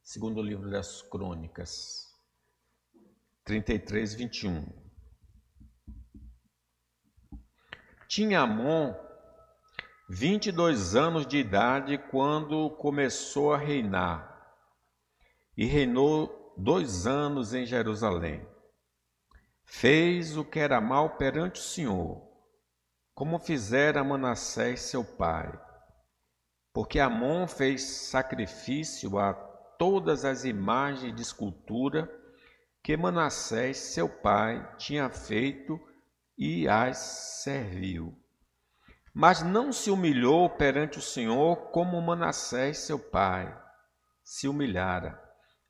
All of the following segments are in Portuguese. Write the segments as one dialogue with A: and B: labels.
A: Segundo livro das Crônicas, 33, 21. Tinha Amon 22 anos de idade quando começou a reinar, e reinou 2 anos em Jerusalém. Fez o que era mal perante o Senhor, como fizera Manassés seu pai, porque Amon fez sacrifício a todas as imagens de escultura que Manassés seu pai tinha feito e as serviu. Mas não se humilhou perante o Senhor como Manassés seu pai se humilhara.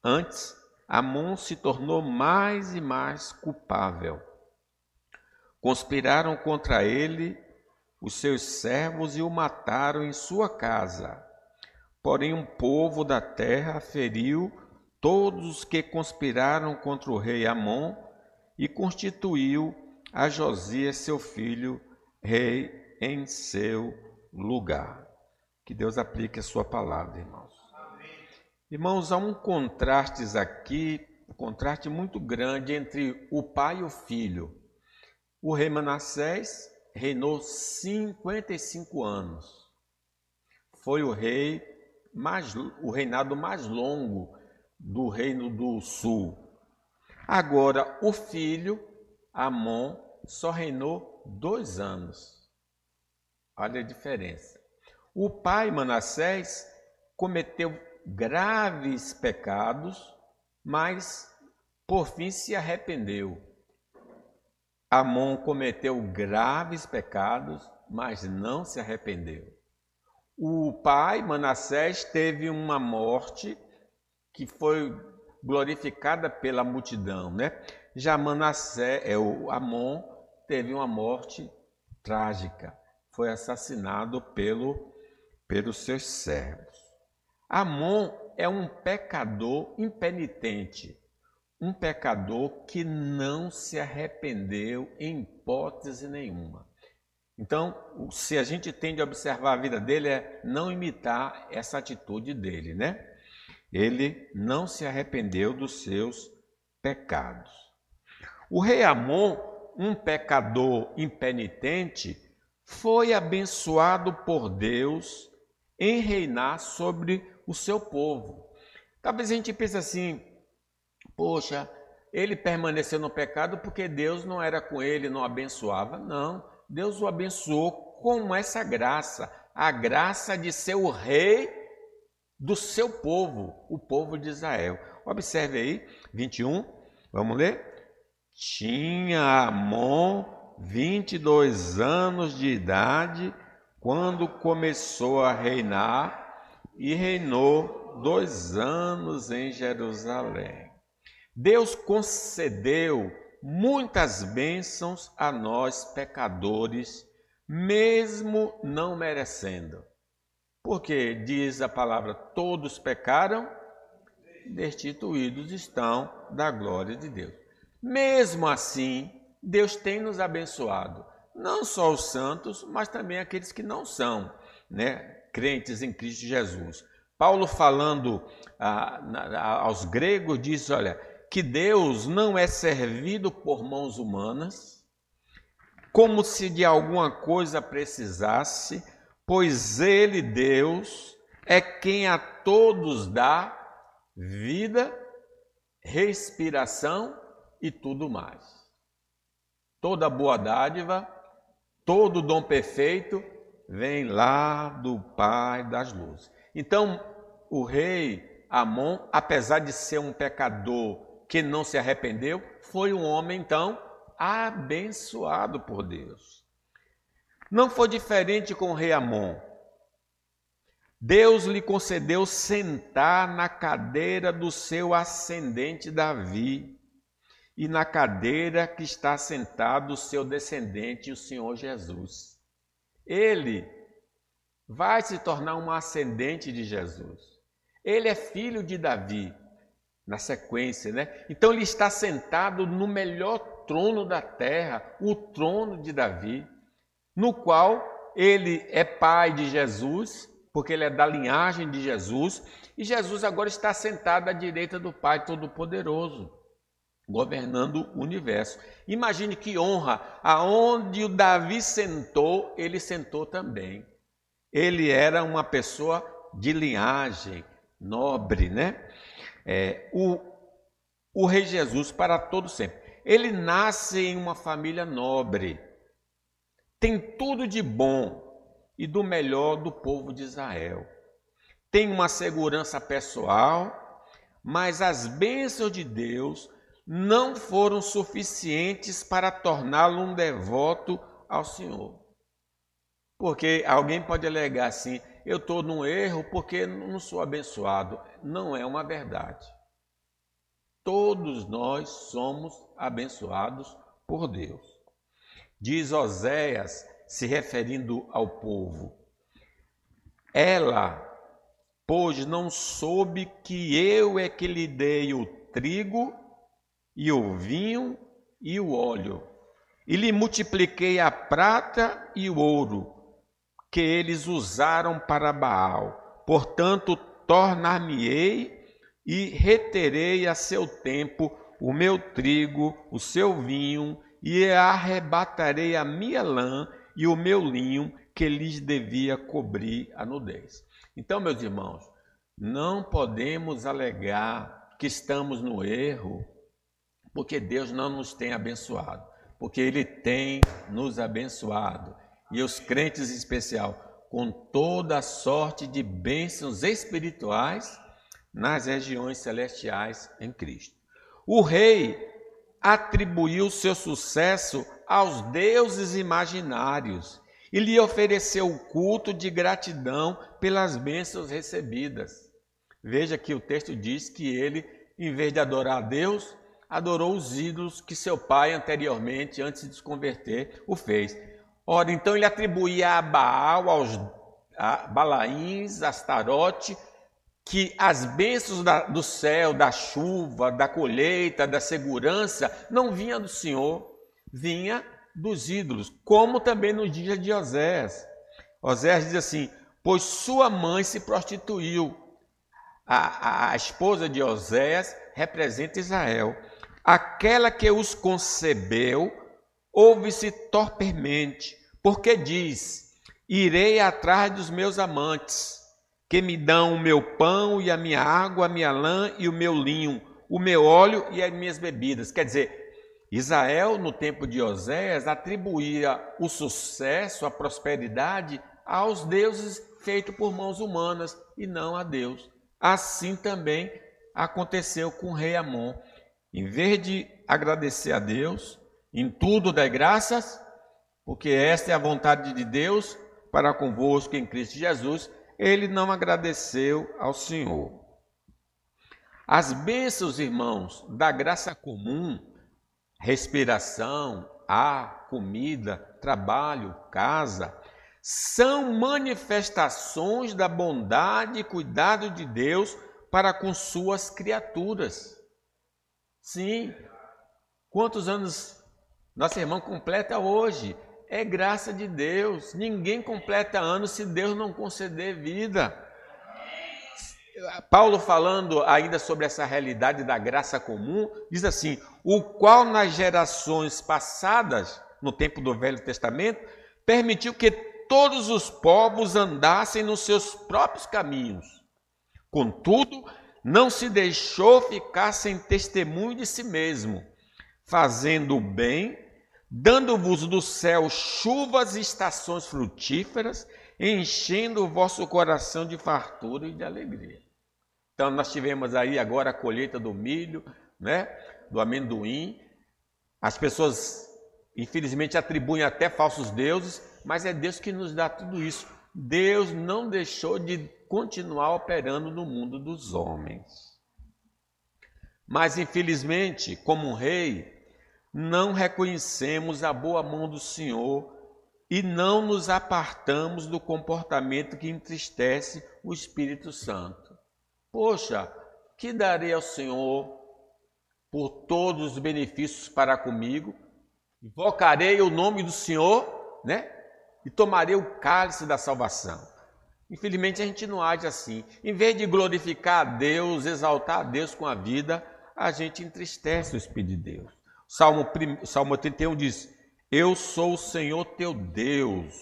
A: Antes, Amon se tornou mais e mais culpável. Conspiraram contra ele os seus servos e o mataram em sua casa. Porém, um povo da terra feriu todos os que conspiraram contra o rei Amon e constituiu a Josias, seu filho, rei em seu lugar. Que Deus aplique a sua palavra, irmãos. Amém. Irmãos, há um contraste aqui, um contraste muito grande entre o pai e o filho. O rei Manassés reinou 55 anos. Foi o reinado mais longo do reino do sul. Agora, o filho, Amon, só reinou 2 anos. Olha a diferença. O pai, Manassés, cometeu graves pecados, mas por fim se arrependeu. Amon cometeu graves pecados, mas não se arrependeu. O pai, Manassés, teve uma morte que foi glorificada pela multidão, né? Já Amon teve uma morte trágica, foi assassinado pelos seus servos. Amon é um pecador impenitente, um pecador que não se arrependeu em hipótese nenhuma. Então, se a gente tem de observar a vida dele, é não imitar essa atitude dele, né? Ele não se arrependeu dos seus pecados. O rei Amon, um pecador impenitente, foi abençoado por Deus em reinar sobre o seu povo. Talvez a gente pense assim, poxa, ele permaneceu no pecado porque Deus não era com ele, não abençoava. Não, Deus o abençoou com essa graça, a graça de ser o rei do seu povo, o povo de Israel. Observe aí, 21, vamos ler? Tinha Amon 22 anos de idade quando começou a reinar e reinou 2 anos em Jerusalém. Deus concedeu muitas bênçãos a nós pecadores, mesmo não merecendo. Porque diz a palavra, todos pecaram, destituídos estão da glória de Deus. Mesmo assim, Deus tem nos abençoado, não só os santos, mas também aqueles que não são, né, crentes em Cristo Jesus. Paulo falando aos gregos diz, olha, que Deus não é servido por mãos humanas, como se de alguma coisa precisasse, pois Ele, Deus, é quem a todos dá vida, respiração e tudo mais. Toda boa dádiva, todo dom perfeito vem lá do Pai das luzes. Então, o rei Amon, apesar de ser um pecador que não se arrependeu, foi um homem, então, abençoado por Deus. Não foi diferente com o rei Amon. Deus lhe concedeu sentar na cadeira do seu ascendente Davi e na cadeira que está sentado o seu descendente, o Senhor Jesus. Ele vai se tornar um ascendente de Jesus. Ele é filho de Davi, na sequência, né? Então ele está sentado no melhor trono da terra, o trono de Davi, no qual ele é pai de Jesus, porque ele é da linhagem de Jesus, e Jesus agora está sentado à direita do Pai Todo-Poderoso, governando o universo. Imagine que honra, aonde o Davi sentou, ele sentou também. Ele era uma pessoa de linhagem nobre, né? O rei Jesus para todo sempre. Ele nasce em uma família nobre, tem tudo de bom e do melhor do povo de Israel. Tem uma segurança pessoal, mas as bênçãos de Deus não foram suficientes para torná-lo um devoto ao Senhor. Porque alguém pode alegar assim, eu estou num erro porque não sou abençoado. Não é uma verdade. Todos nós somos abençoados por Deus. Diz Oséias, se referindo ao povo, ela, pois não soube que eu é que lhe dei o trigo e o vinho e o óleo, e lhe multipliquei a prata e o ouro, que eles usaram para Baal. Portanto, tornar-me-ei e reterei a seu tempo o meu trigo, o seu vinho, e arrebatarei a minha lã e o meu linho, que lhes devia cobrir a nudez. Então, meus irmãos, não podemos alegar que estamos no erro, porque Deus não nos tem abençoado, porque Ele tem nos abençoado. E os crentes em especial, com toda a sorte de bênçãos espirituais nas regiões celestiais em Cristo. O rei atribuiu seu sucesso aos deuses imaginários e lhe ofereceu o culto de gratidão pelas bênçãos recebidas. Veja que o texto diz que ele, em vez de adorar a Deus, adorou os ídolos que seu pai anteriormente, antes de se converter, o fez. Ora, então ele atribuía a Baal, a Balaíns, a Astarote, que as bênçãos do céu, da chuva, da colheita, da segurança, não vinha do Senhor, vinha dos ídolos, como também no dia de Oséias. Oséias diz assim, pois sua mãe se prostituiu. A esposa de Oséias representa Israel. Aquela que os concebeu, ouve-se torpemente, porque diz, irei atrás dos meus amantes, que me dão o meu pão e a minha água, a minha lã e o meu linho, o meu óleo e as minhas bebidas. Quer dizer, Israel, no tempo de Oséias, atribuía o sucesso, a prosperidade aos deuses feitos por mãos humanas e não a Deus. Assim também aconteceu com o rei Amon. Em vez de agradecer a Deus, em tudo dai graças, porque esta é a vontade de Deus para convosco em Cristo Jesus, ele não agradeceu ao Senhor. As bênçãos, irmãos, da graça comum, respiração, ar, comida, trabalho, casa, são manifestações da bondade e cuidado de Deus para com suas criaturas. Sim, quantos anos nossa irmã completa hoje? É graça de Deus. Ninguém completa ano se Deus não conceder vida. Paulo, falando ainda sobre essa realidade da graça comum, diz assim, o qual nas gerações passadas, no tempo do Velho Testamento, permitiu que todos os povos andassem nos seus próprios caminhos. Contudo, não se deixou ficar sem testemunho de si mesmo, fazendo o bem, dando-vos do céu chuvas e estações frutíferas, enchendo o vosso coração de fartura e de alegria. Então nós tivemos aí agora a colheita do milho, né, do amendoim. As pessoas infelizmente atribuem até falsos deuses, mas é Deus que nos dá tudo isso. Deus não deixou de continuar operando no mundo dos homens. Mas infelizmente, como um rei, não reconhecemos a boa mão do Senhor e não nos apartamos do comportamento que entristece o Espírito Santo. Poxa, que darei ao Senhor por todos os benefícios para comigo? Invocarei o nome do Senhor, né? E tomarei o cálice da salvação. Infelizmente a gente não age assim. Em vez de glorificar a Deus, exaltar a Deus com a vida, a gente entristece o Espírito de Deus. Salmo 31 diz: eu sou o Senhor teu Deus,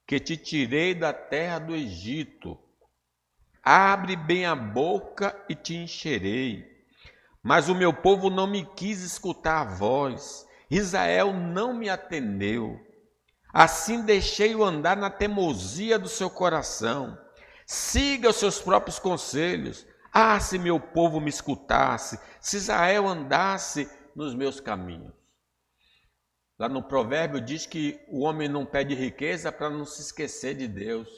A: que te tirei da terra do Egito. Abre bem a boca e te encherei. Mas o meu povo não me quis escutar a voz. Israel não me atendeu. Assim deixei-o andar na teimosia do seu coração. Siga os seus próprios conselhos. Ah, se meu povo me escutasse, se Israel andasse nos meus caminhos. Lá no provérbio diz que o homem não pede riqueza para não se esquecer de Deus.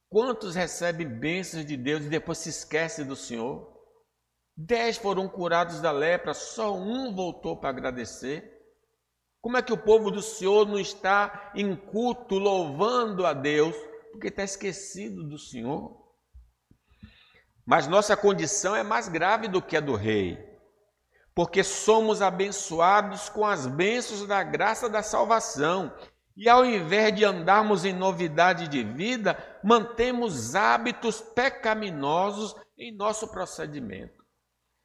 A: Quantos recebem bênçãos de Deus e depois se esquecem do Senhor? 10 foram curados da lepra, só um voltou para agradecer. Como é que o povo do Senhor não está em culto louvando a Deus? Porque está esquecido do Senhor. Mas nossa condição é mais grave do que a do rei, porque somos abençoados com as bênçãos da graça da salvação. E ao invés de andarmos em novidade de vida, mantemos hábitos pecaminosos em nosso procedimento.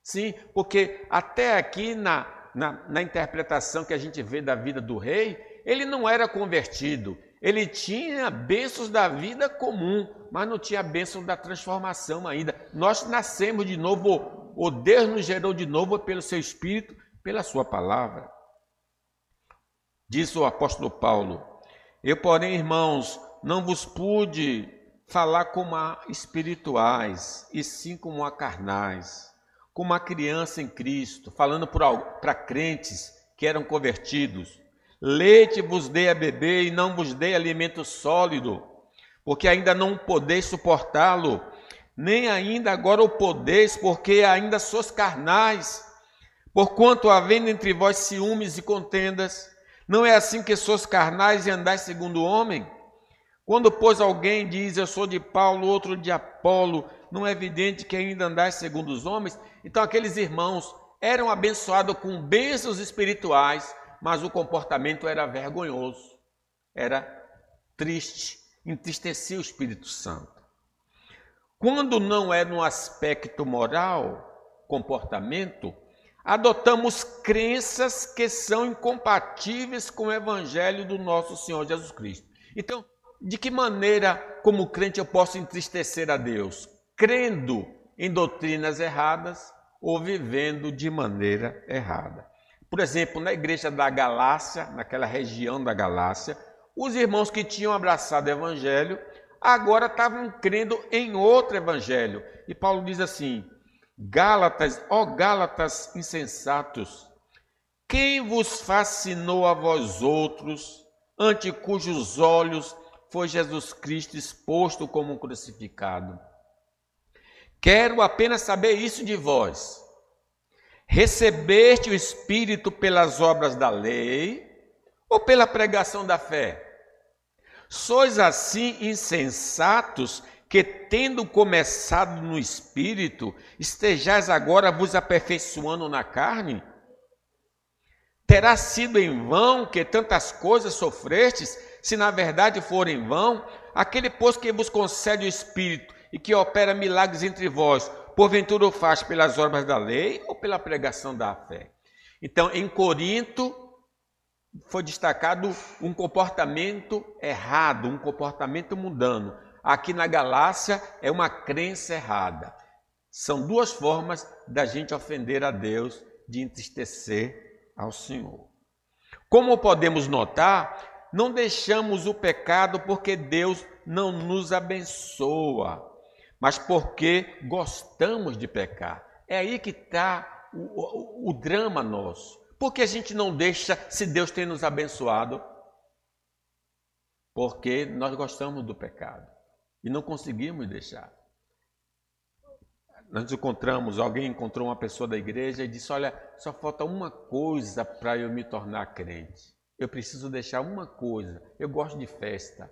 A: Sim, porque até aqui na interpretação que a gente vê da vida do rei, ele não era convertido. Ele tinha bênçãos da vida comum, mas não tinha bênção da transformação ainda. Nós nascemos de novo, ou Deus nos gerou de novo pelo seu Espírito, pela sua palavra. Diz o apóstolo Paulo: eu, porém, irmãos, não vos pude falar como a espirituais, e sim como a carnais, como a criança em Cristo, falando para crentes que eram convertidos. Leite vos dei a beber e não vos dei alimento sólido, porque ainda não podeis suportá-lo, nem ainda agora o podeis, porque ainda sois carnais. Porquanto havendo entre vós ciúmes e contendas, não é assim que sois carnais e andais segundo o homem? Quando, pois, alguém diz, eu sou de Paulo, outro de Apolo, não é evidente que ainda andais segundo os homens? Então aqueles irmãos eram abençoados com bênçãos espirituais, mas o comportamento era vergonhoso, era triste, entristecia o Espírito Santo. Quando não é no aspecto moral, comportamento, adotamos crenças que são incompatíveis com o Evangelho do nosso Senhor Jesus Cristo. Então, de que maneira, como crente, eu posso entristecer a Deus? Crendo em doutrinas erradas ou vivendo de maneira errada. Por exemplo, na igreja da Galácia, naquela região da Galácia, os irmãos que tinham abraçado o Evangelho, agora estavam crendo em outro Evangelho. E Paulo diz assim: Gálatas, ó Gálatas insensatos, quem vos fascinou a vós outros, ante cujos olhos foi Jesus Cristo exposto como crucificado? Quero apenas saber isso de vós. Recebeste o Espírito pelas obras da lei ou pela pregação da fé? Sois assim insensatos que, tendo começado no Espírito, estejais agora vos aperfeiçoando na carne? Terá sido em vão que tantas coisas sofrestes, se na verdade for em vão? Aquele, pois, que vos concede o Espírito e que opera milagres entre vós, porventura o faz pelas obras da lei ou pela pregação da fé? Então, em Corinto, foi destacado um comportamento errado, um comportamento mundano. Aqui na Galácia é uma crença errada. São duas formas da gente ofender a Deus, de entristecer ao Senhor. Como podemos notar, não deixamos o pecado porque Deus não nos abençoa, mas porque gostamos de pecar. É aí que está o drama nosso. Por que a gente não deixa se Deus tem nos abençoado? Porque nós gostamos do pecado e não conseguimos deixar. Nós encontramos, alguém encontrou uma pessoa da igreja e disse: olha, só falta uma coisa para eu me tornar crente. Eu preciso deixar uma coisa. Eu gosto de festa.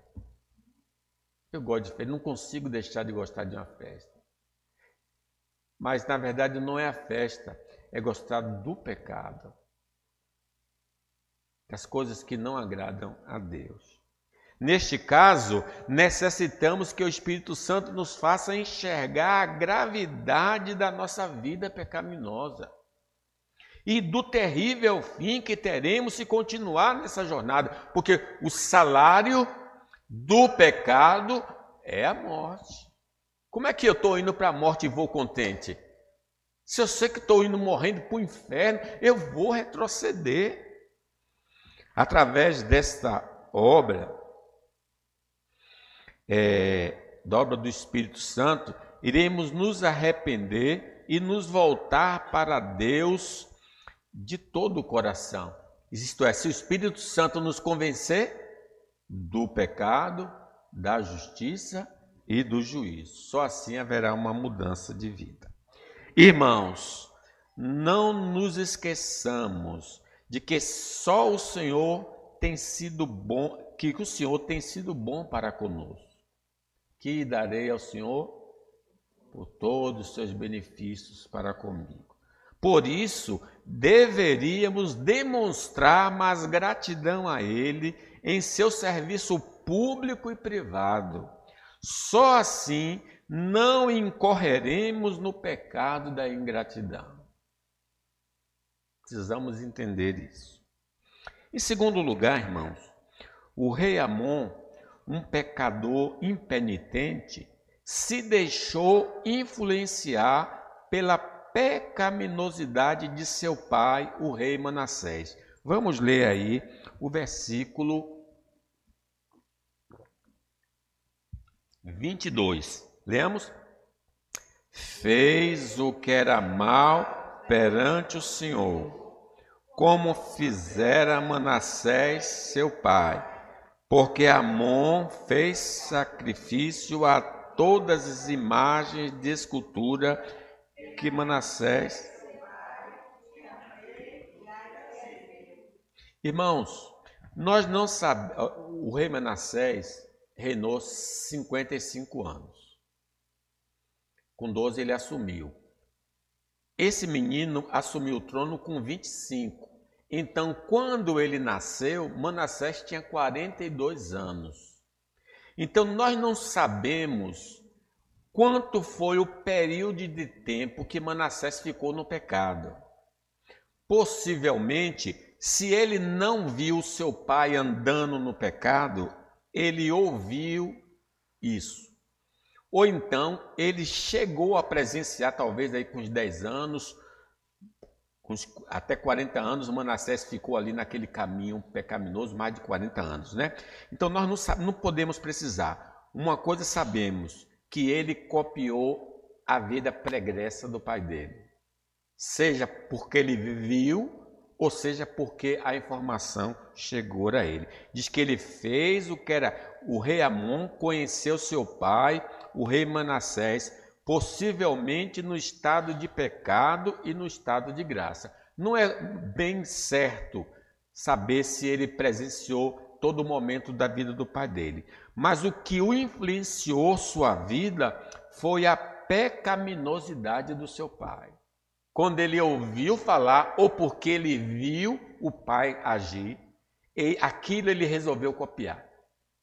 A: Eu gosto de festa, não consigo deixar de gostar de uma festa. Mas na verdade não é a festa, é gostar do pecado. Das coisas que não agradam a Deus. Neste caso, necessitamos que o Espírito Santo nos faça enxergar a gravidade da nossa vida pecaminosa e do terrível fim que teremos se continuar nessa jornada, porque o salário do pecado é a morte. Como é que eu estou indo para a morte e vou contente? Se eu sei que estou indo morrendo para o inferno, eu vou retroceder. Através desta obra, da obra do Espírito Santo, iremos nos arrepender e nos voltar para Deus de todo o coração. Isto é, se o Espírito Santo nos convencer do pecado, da justiça e do juízo, só assim haverá uma mudança de vida. Irmãos, não nos esqueçamos de que só o Senhor tem sido bom, que o Senhor tem sido bom para conosco. Que darei ao Senhor por todos os seus benefícios para comigo. Por isso, deveríamos demonstrar mais gratidão a Ele em seu serviço público e privado. Só assim não incorreremos no pecado da ingratidão. Precisamos entender isso. Em segundo lugar, irmãos, o rei Amon, um pecador impenitente, se deixou influenciar pela pecaminosidade de seu pai, o rei Manassés. Vamos ler aí o versículo 22. Lemos? Fez o que era mal perante o Senhor, como fizera Manassés seu pai, porque Amon fez sacrifício a todas as imagens de escultura que Manassés. Irmãos, nós não sabemos, o rei Manassés reinou 55 anos. Com 12 ele assumiu. Esse menino assumiu o trono com 25. Então, quando ele nasceu, Manassés tinha 42 anos. Então, nós não sabemos quanto foi o período de tempo que Manassés ficou no pecado. Possivelmente, se ele não viu seu pai andando no pecado, ele ouviu isso. Ou então, ele chegou a presenciar, talvez aí com uns 10 anos, até 40 anos, Manassés ficou ali naquele caminho pecaminoso, mais de 40 anos, né? Então, nós não podemos precisar. Uma coisa sabemos, que ele copiou a vida pregressa do pai dele. Seja porque ele viu, ou seja porque a informação chegou a ele. Diz que ele fez o que era o rei Amon, conheceu seu pai, o rei Manassés, possivelmente no estado de pecado e no estado de graça. Não é bem certo saber se ele presenciou todo o momento da vida do pai dele. Mas o que o influenciou sua vida foi a pecaminosidade do seu pai. Quando ele ouviu falar, ou porque ele viu o pai agir, e aquilo ele resolveu copiar.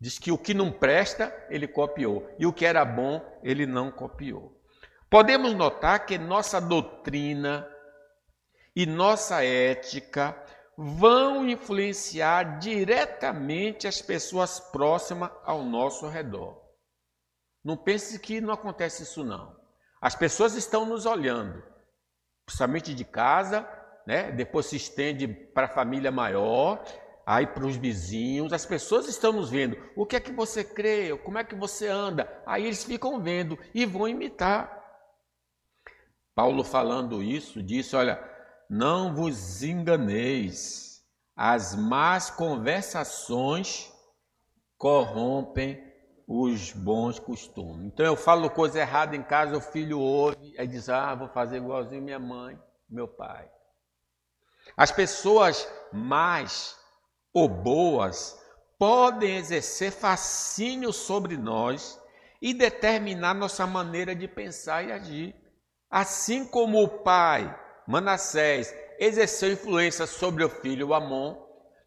A: Diz que o que não presta, ele copiou. E o que era bom, ele não copiou. Podemos notar que nossa doutrina e nossa ética vão influenciar diretamente as pessoas próximas ao nosso redor. Não pense que não acontece isso, não. As pessoas estão nos olhando, principalmente de casa, né? Depois se estende para a família maior, aí para os vizinhos, as pessoas estão nos vendo. O que é que você crê? Como é que você anda? Aí eles ficam vendo e vão imitar. Paulo falando isso, disse, olha, não vos enganeis, as más conversações corrompem os bons costumes. Então eu falo coisa errada em casa, o filho ouve, aí diz, vou fazer igualzinho minha mãe, meu pai. As pessoas más ou boas podem exercer fascínio sobre nós e determinar nossa maneira de pensar e agir. Assim como o pai, Manassés, exerceu influência sobre o filho Amon,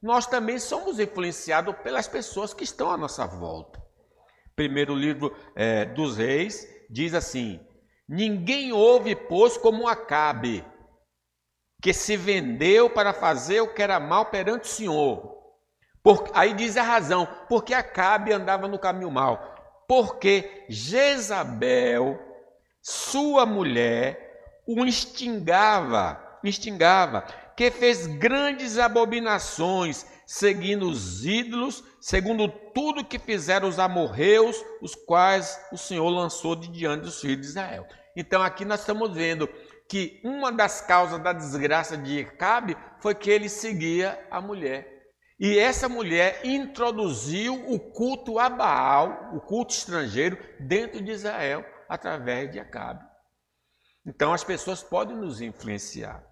A: nós também somos influenciados pelas pessoas que estão à nossa volta. Primeiro livro dos Reis diz assim: ninguém houve, pois, como Acabe, que se vendeu para fazer o que era mal perante o Senhor. Aí diz a razão, porque Acabe andava no caminho mal. Porque Jezabel, sua mulher, o instigava, que fez grandes abominações, seguindo os ídolos, segundo tudo que fizeram os amorreus, os quais o Senhor lançou de diante dos filhos de Israel. Então aqui nós estamos vendo que uma das causas da desgraça de Acabe foi que ele seguia a mulher. E essa mulher introduziu o culto a Baal, o culto estrangeiro, dentro de Israel, através de Acabe. Então as pessoas podem nos influenciar.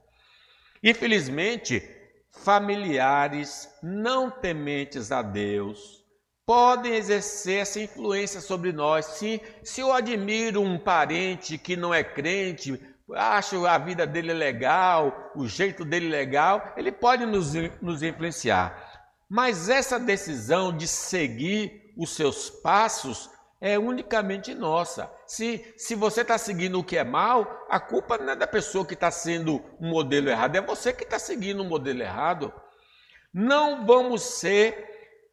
A: Infelizmente, familiares não tementes a Deus podem exercer essa influência sobre nós. Se eu admiro um parente que não é crente, acho a vida dele legal, o jeito dele legal, ele pode nos influenciar. Mas essa decisão de seguir os seus passos é unicamente nossa. Se você está seguindo o que é mal, a culpa não é da pessoa que está sendo um modelo errado, é você que está seguindo um modelo errado. Não vamos ser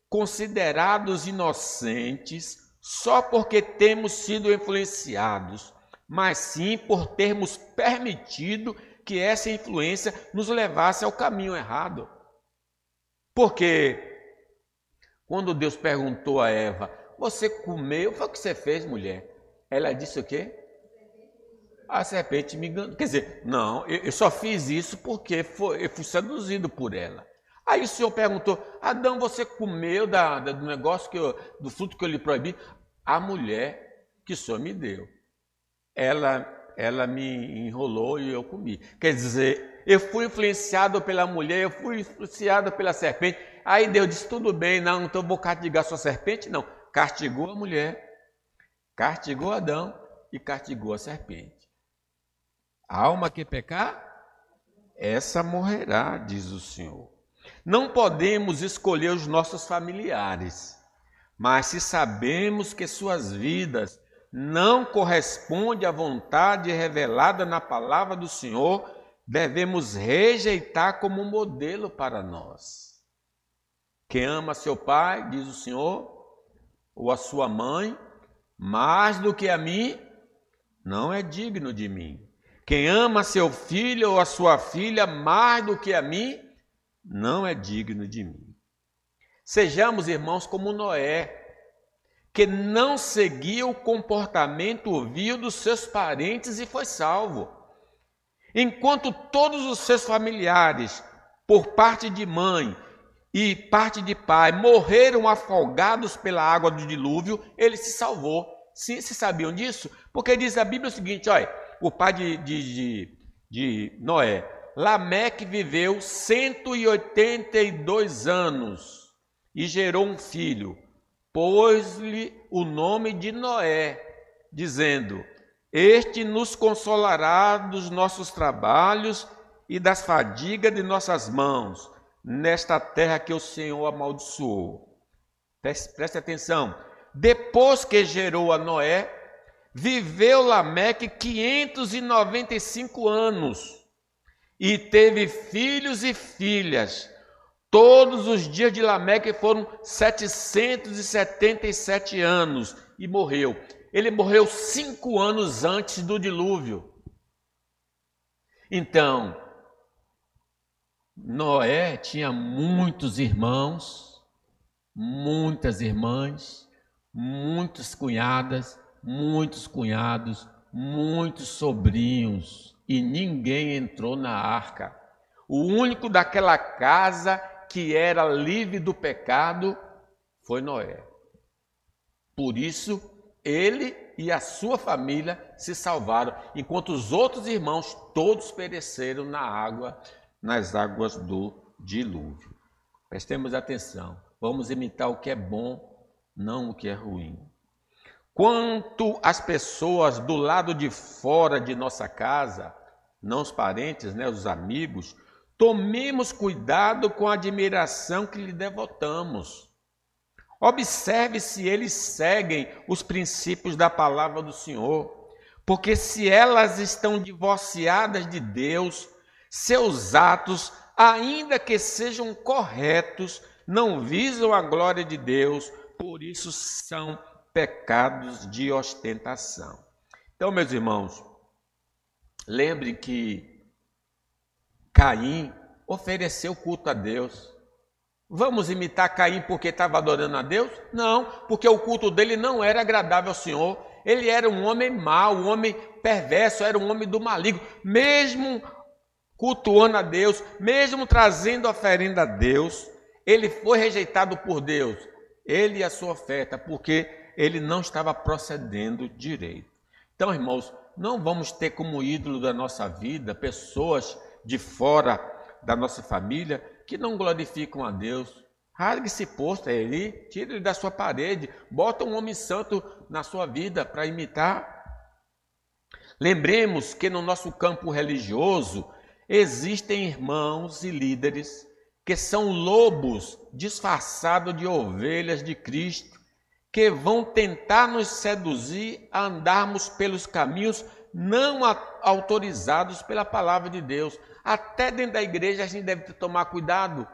A: considerados inocentes só porque temos sido influenciados, mas sim por termos permitido que essa influência nos levasse ao caminho errado. Porque quando Deus perguntou a Eva, você comeu, foi o que você fez, mulher? Ela disse o quê? A serpente me enganou. Quer dizer, não, eu só fiz isso porque eu fui seduzido por ela. Aí o Senhor perguntou, Adão, você comeu do negócio, do fruto que eu lhe proibi? A mulher que o Senhor me deu. Ela me enrolou e eu comi. Quer dizer, eu fui influenciado pela mulher, eu fui influenciado pela serpente. Aí Deus disse, tudo bem, não, então vou castigar sua serpente, não. Castigou a mulher, castigou Adão e castigou a serpente. A alma que pecar, essa morrerá, diz o Senhor. Não podemos escolher os nossos familiares, mas se sabemos que suas vidas não correspondem à vontade revelada na palavra do Senhor, devemos rejeitar como modelo para nós. Quem ama seu pai, diz o Senhor, ou a sua mãe, mais do que a mim, não é digno de mim. Quem ama seu filho ou a sua filha mais do que a mim, não é digno de mim. Sejamos, irmãos, como Noé, que não seguia o comportamento vil dos seus parentes e foi salvo. Enquanto todos os seus familiares, por parte de mãe e parte de pai, morreram afogados pela água do dilúvio, ele se salvou. Sim, vocês sabiam disso? Porque diz a Bíblia o seguinte, olha, o pai de Noé, Lameque viveu 182 anos e gerou um filho. Pôs-lhe o nome de Noé, dizendo, este nos consolará dos nossos trabalhos e das fadigas de nossas mãos, nesta terra que o Senhor amaldiçoou. Preste atenção. Depois que gerou a Noé, viveu Lameque 595 anos e teve filhos e filhas. Todos os dias de Lameque foram 777 anos e morreu. Ele morreu 5 anos antes do dilúvio. Então, Noé tinha muitos irmãos, muitas irmãs, muitas cunhadas, muitos cunhados, muitos sobrinhos, e ninguém entrou na arca. O único daquela casa que era livre do pecado foi Noé. Por isso, ele e a sua família se salvaram, enquanto os outros irmãos todos pereceram nas águas do dilúvio. Prestemos atenção, vamos imitar o que é bom, não o que é ruim. Quanto às pessoas do lado de fora de nossa casa, não os parentes, os amigos, Tomemos cuidado com a admiração que lhe devotamos. Observe se eles seguem os princípios da palavra do Senhor, porque se elas estão divorciadas de Deus, seus atos, ainda que sejam corretos, não visam a glória de Deus, por isso são pecados de ostentação. Então, meus irmãos, lembrem que Caim ofereceu culto a Deus. Vamos imitar Caim porque estava adorando a Deus? Não, porque o culto dele não era agradável ao Senhor. Ele era um homem mau, um homem perverso, era um homem do maligno. Mesmo cultuando a Deus, mesmo trazendo oferenda a Deus, ele foi rejeitado por Deus, ele e a sua oferta, porque ele não estava procedendo direito. Então, irmãos, não vamos ter como ídolo da nossa vida pessoas de fora da nossa família que não glorificam a Deus. Rasgue esse posto aí, tire ele da sua parede, bota um homem santo na sua vida para imitar. Lembremos que no nosso campo religioso existem irmãos e líderes que são lobos disfarçados de ovelhas de Cristo, que vão tentar nos seduzir a andarmos pelos caminhos não autorizados pela palavra de Deus. Até dentro da igreja a gente deve tomar cuidado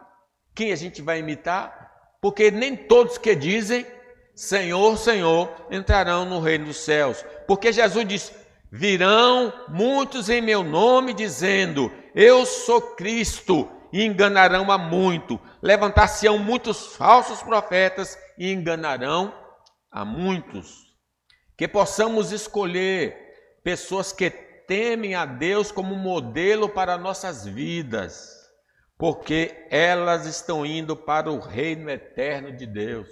A: quem a gente vai imitar, porque nem todos que dizem Senhor, Senhor entrarão no reino dos céus. Porque Jesus diz: virão muitos em meu nome dizendo eu sou Cristo, e enganarão a muito. Levantar-se-ão muitos falsos profetas e enganarão a muitos. Que possamos escolher pessoas que temem a Deus como modelo para nossas vidas, porque elas estão indo para o reino eterno de Deus.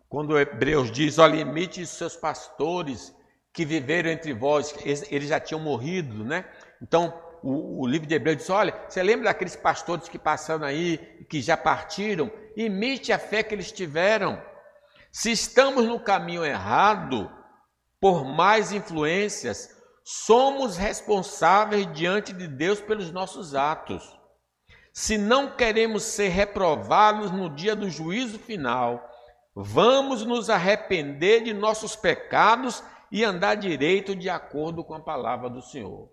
A: Quando o Hebreus diz, ó, limite os seus pastores que viveram entre vós, eles já tinham morrido, né? Então, o livro de Hebreus diz, olha, você lembra daqueles pastores que passaram aí, que já partiram? Imite a fé que eles tiveram. Se estamos no caminho errado, por mais influências, somos responsáveis diante de Deus pelos nossos atos. Se não queremos ser reprovados no dia do juízo final, vamos nos arrepender de nossos pecados e andar direito de acordo com a palavra do Senhor.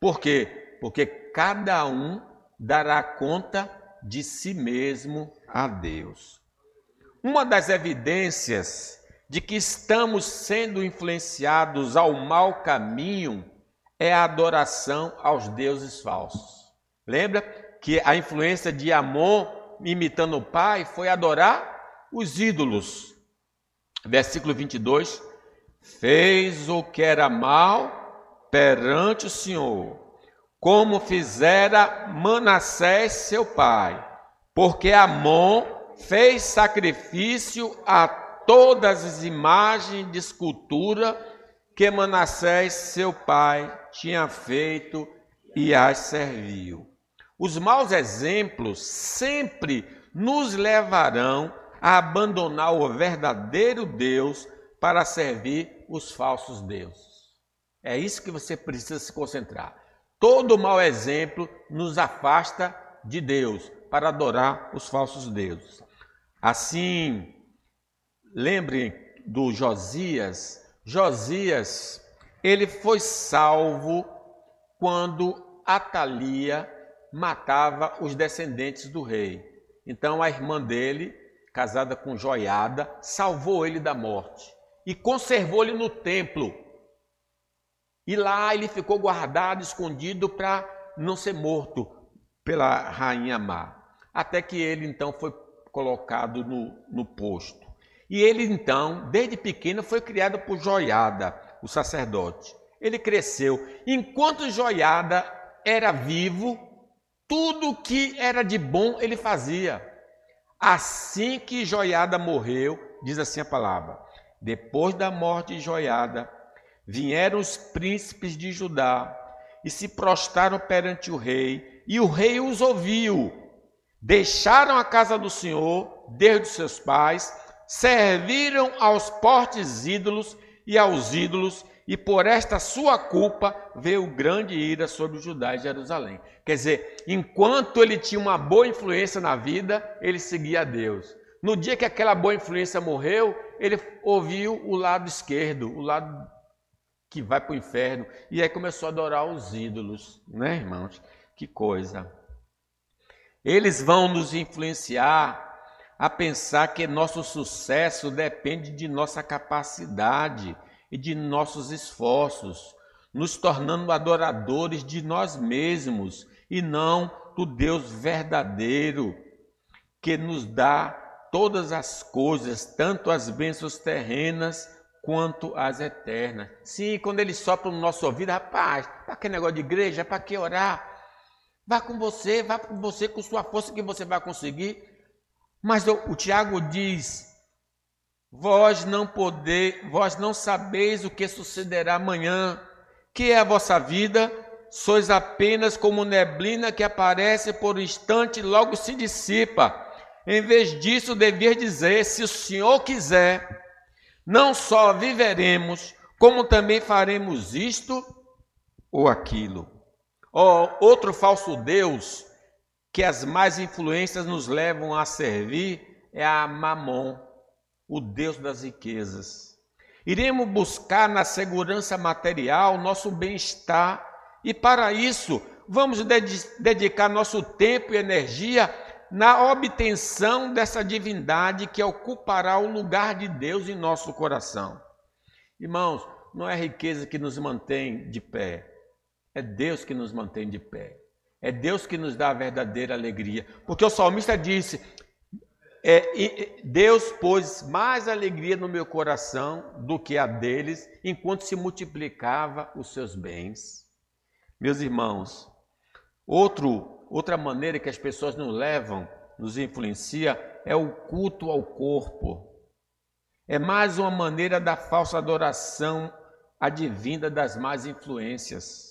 A: Por quê? Porque cada um dará conta de si mesmo a Deus. Uma das evidências de que estamos sendo influenciados ao mau caminho é a adoração aos deuses falsos. Lembra que a influência de Amon, imitando o pai, foi adorar os ídolos. Versículo 22, fez o que era mal perante o Senhor, como fizera Manassés seu pai, porque Amon fez sacrifício a todas as imagens de escultura que Manassés seu pai tinha feito e as serviu. Os maus exemplos sempre nos levarão a abandonar o verdadeiro Deus para servir os falsos deuses. É isso que você precisa se concentrar. Todo mau exemplo nos afasta de Deus para adorar os falsos deuses. Assim, lembrem do Josias. Josias, ele foi salvo quando Atalia matava os descendentes do rei. Então a irmã dele, casada com Joiada, salvou ele da morte e conservou ele no templo. E lá ele ficou guardado, escondido para não ser morto pela rainha má. Até que ele então foi colocado no posto. E ele então, desde pequeno, foi criado por Joiada, o sacerdote. Ele cresceu. Enquanto Joiada era vivo, tudo que era de bom ele fazia. Assim que Joiada morreu, diz assim a palavra, depois da morte de Joiada, vieram os príncipes de Judá e se prostraram perante o rei, e o rei os ouviu. Deixaram a casa do Senhor, Deus de seus pais, serviram aos postes ídolos e aos ídolos, e por esta sua culpa veio grande ira sobre os Judá e Jerusalém. Quer dizer, enquanto ele tinha uma boa influência na vida, ele seguia a Deus. No dia que aquela boa influência morreu, ele ouviu o lado esquerdo, o lado que vai para o inferno, e aí começou a adorar os ídolos, né, irmãos? Que coisa! Eles vão nos influenciar a pensar que nosso sucesso depende de nossa capacidade e de nossos esforços, nos tornando adoradores de nós mesmos e não do Deus verdadeiro, que nos dá todas as coisas, tanto as bênçãos terrenas quanto as eternas. Sim, quando ele sopra no nosso ouvido, rapaz, para que negócio de igreja, para que orar? Vá com você com sua força que você vai conseguir. Mas o Tiago diz, vós não sabeis o que sucederá amanhã, que é a vossa vida, sois apenas como neblina que aparece por um instante e logo se dissipa. Em vez disso, devia dizer, se o Senhor quiser, não só viveremos, como também faremos isto ou aquilo. Outro falso Deus que as más influências nos levam a servir é a Mamon, o Deus das riquezas. Iremos buscar na segurança material nosso bem-estar e para isso vamos dedicar nosso tempo e energia na obtenção dessa divindade que ocupará o lugar de Deus em nosso coração. Irmãos, não é a riqueza que nos mantém de pé, é Deus que nos mantém de pé. É Deus que nos dá a verdadeira alegria. Porque o salmista disse, Deus pôs mais alegria no meu coração do que a deles, enquanto se multiplicava os seus bens. Meus irmãos, outra maneira que as pessoas nos influencia, é o culto ao corpo. É mais uma maneira da falsa adoração advinda das más influências.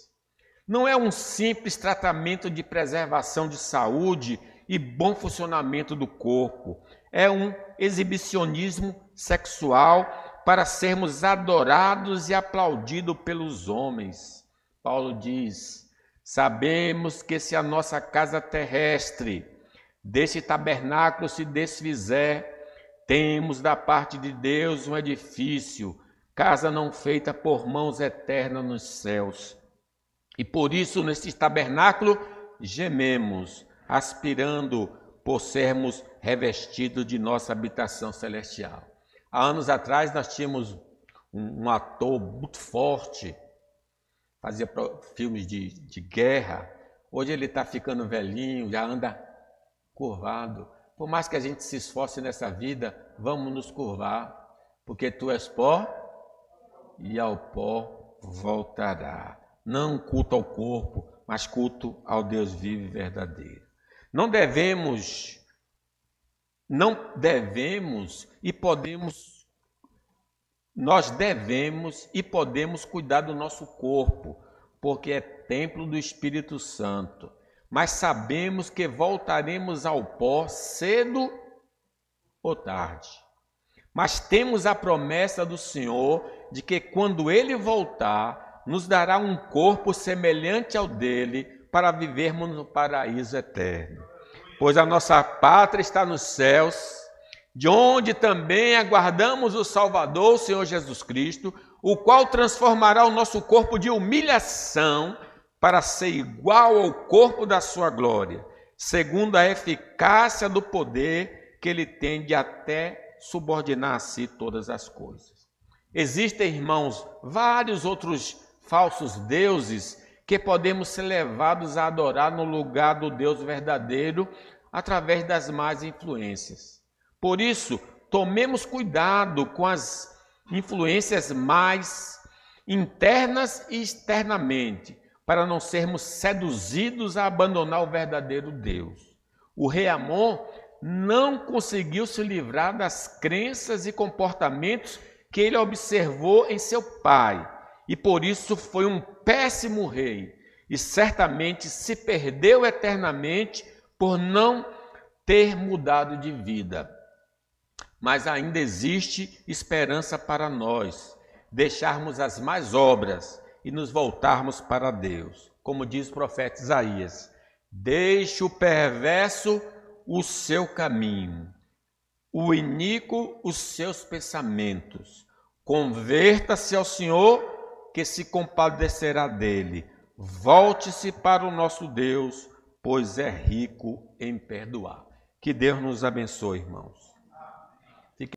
A: Não é um simples tratamento de preservação de saúde e bom funcionamento do corpo. É um exibicionismo sexual para sermos adorados e aplaudidos pelos homens. Paulo diz, sabemos que se a nossa casa terrestre desse tabernáculo se desfizer, temos da parte de Deus um edifício, casa não feita por mãos eternas nos céus. E por isso, nesse tabernáculo, gememos, aspirando por sermos revestidos de nossa habitação celestial. Há anos atrás, nós tínhamos um ator muito forte, fazia filmes de guerra. Hoje ele está ficando velhinho, já anda curvado. Por mais que a gente se esforce nessa vida, vamos nos curvar, porque tu és pó e ao pó voltará. Não culto ao corpo, mas culto ao Deus vivo e verdadeiro. Nós devemos e podemos cuidar do nosso corpo, porque é templo do Espírito Santo. Mas sabemos que voltaremos ao pó cedo ou tarde. Mas temos a promessa do Senhor de que quando Ele voltar, nos dará um corpo semelhante ao dele para vivermos no paraíso eterno. Pois a nossa pátria está nos céus, de onde também aguardamos o Salvador, o Senhor Jesus Cristo, o qual transformará o nosso corpo de humilhação para ser igual ao corpo da sua glória, segundo a eficácia do poder que ele tem de até subordinar a si todas as coisas. Existem, irmãos, vários outros falsos deuses que podemos ser levados a adorar no lugar do Deus verdadeiro através das más influências. Por isso, tomemos cuidado com as influências mais internas e externamente, para não sermos seduzidos a abandonar o verdadeiro Deus. O rei Amon não conseguiu se livrar das crenças e comportamentos que ele observou em seu pai, e por isso foi um péssimo rei, e certamente se perdeu eternamente por não ter mudado de vida. Mas ainda existe esperança para nós. deixarmos as más obras e nos voltarmos para Deus. Como diz o profeta Isaías: deixe o perverso o seu caminho, o iníquo os seus pensamentos. Converta-se ao Senhor, que se compadecerá dele. Volte-se para o nosso Deus, pois é rico em perdoar. Que Deus nos abençoe, irmãos.